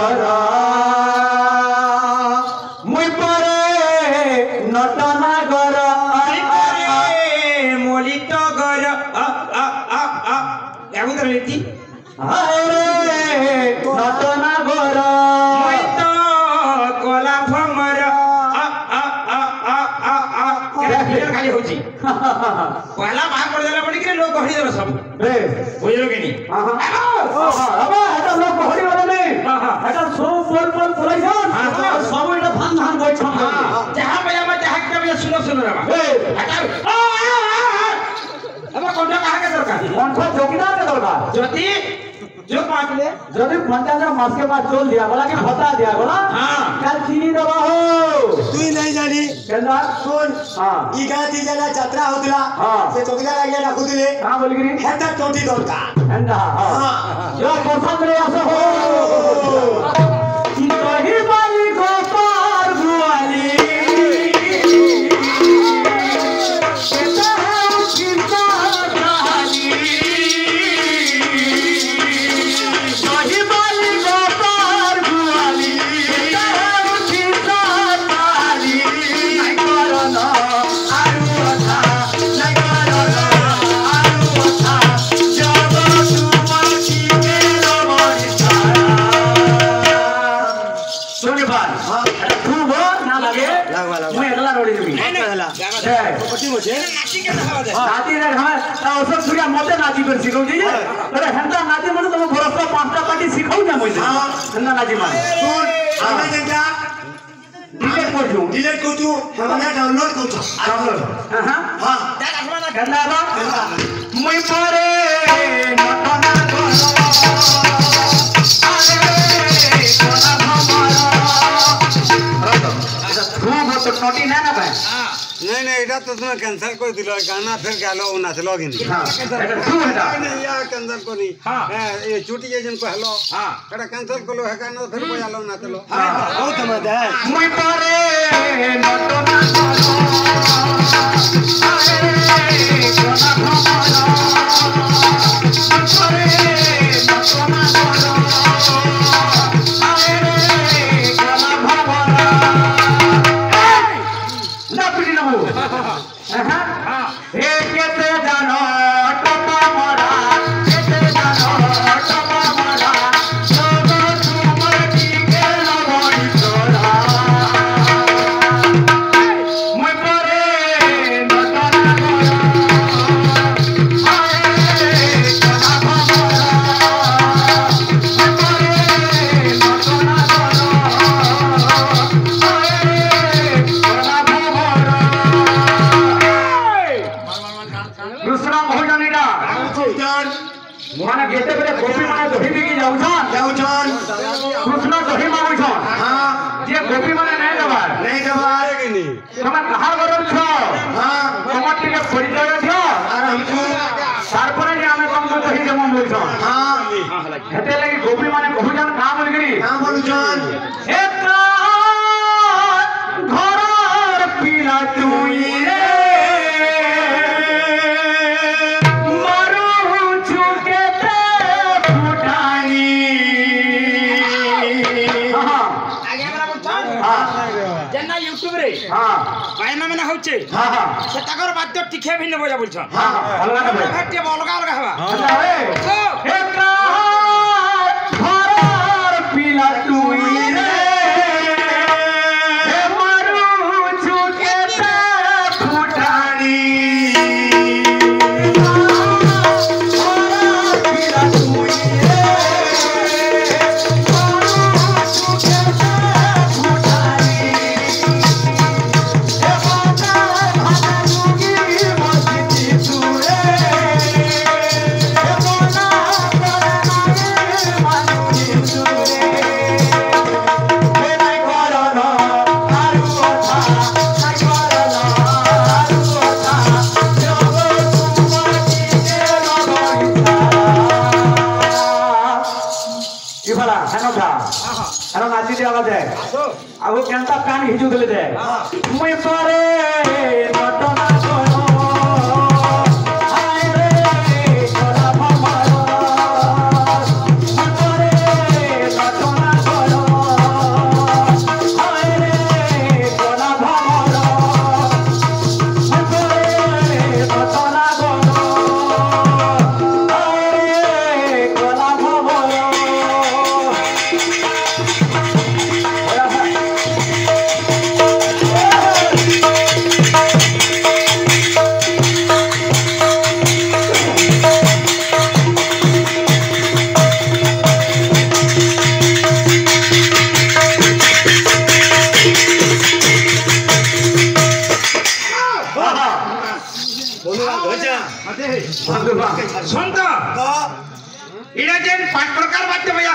कर मुई परे नटना गर मोलित गर याबुदर लेती अरे नटना गर मुई तो कोला भमर खाली होची पहला भाग पड़ जाला पड़ी के लोग कहड़ी देला सब रे बुझलो के नी हां अबे এটা লোক कहड़ी वाला नहीं এটা সব बोल बोलाइछन सब এটা भान भान गइछन जहां बजा में जहां के बजा सुनो रे बा हटाओ अब कोंठा कहा के दरकार कौन जोगिदार के दरकार ज्योति जो पाटले যদি 50,000 মাস के बाद चोल दिया बोला कि भत्ता दिया बोला हां कल चीनी दबा हो তুই নাই জানি केंद्र শুন हां ই গাতি জানা যাত্রা হতলা হ্যাঁ। সে চকিদার লাগিয়ে ডাকুদিলে हां बोल गिरी হেতা টটি দরকার एंडा हां जो पसंद रे आसो हो कही बाली गोपाल गुआली केता है चिंता कहानी कही बाली गोपाल गुआली केता है चिंता कहानी नहीं करना आरु अथा नहीं करना आरु अथा जब तू मर्जी के रमण तारा सुन बात तू हो ना लगे मैं अगला रोड़ी देबी হেলা কটি বসে नाची के देखावा दे नाती रे हम औसत सुरिया मते नाची पर सिखौ जी अरे हेंदा नाची मन तुम भरोसा पांचटा पार्टी सिखौ ना मोइसे हेंदा नाची मन শুন আমি যেটা डिलीट कर दूं ডিলিট করছু আমরা ডাউনলোড করছু डाउनलोड हां হ্যাঁ देख आसमान ना गंदा बा मुई परे नटना कर अरे कोना भमर तू हो तो टोटी ना ना भाई नहीं नहीं এটা তো তুমি ক্যান্সেল করে দিল গানা ফের গেল ও নাচলো কিন্তু हां এটা तू এটা नहीं या कैंसिल करी हाँ। ये छुट्टी जन को हेलो हां এটা कैंसिल করলো है গানা ফের বজালো নাচলো বহুত মজা मुई परे नटना कर अरे कोना भमर परे नटना कर अरे कोना भमर ना पीड़ी ना हो हां केते जानो टपा मरा केते जानो टपा मरा सब तुमर की के लगई तोरा मुई परे नटना कर आए कोना भमर परे नटना कर आए कोना भमर दूसरा बहुजनीटा माने गेते बेले गोपी माने दही बिकी जाउछन যাওছন कृष्ण दही मागुछन হ্যাঁ जे गोपी माने नहीं दबार নেই দেবার তুমি কাহার গরম ছ হ্যাঁ তোমার টিকে পরিচয় ছ আর हमको তারপরে যে আমি কম দহি দেব বলছন হ্যাঁ হেতে লাগি গোপী মানে বহুজন কাম বলগিরি না বলছন একা ঘরর পিলা তুই রে মারু চুকেতে ফুটানি हां आगे हमरा बोलता हां जेना यूट्यूब रे हां गायना माने होचे हां हां से ताकर बाद्य टिखे भिन्न बजा बोलछन हां अलगा ना घाटे अलगा अलगा हवा अरे एका घरर पिला तुई रे हे मारू चुकेते फुटानी घरर पिला तुई रे मारू चुकेते फुटानी हे बाता भानुगी मस्ती तुरे हे मोना करनागे मानुगी तुरे हे नाही करना आरु अथा नाही करना आरु अथा जब तुमर की के लगइता इफला हेनो था हेनो नाची दे आवाज है अब वो केंता कान हिजू देले दे मुई परे नटना करो हाय रे कोना भमर मुई परे नटना करो মতে বন্ধু শুন তো তো এটা যে 5 প্রকার বাদ্য ভাই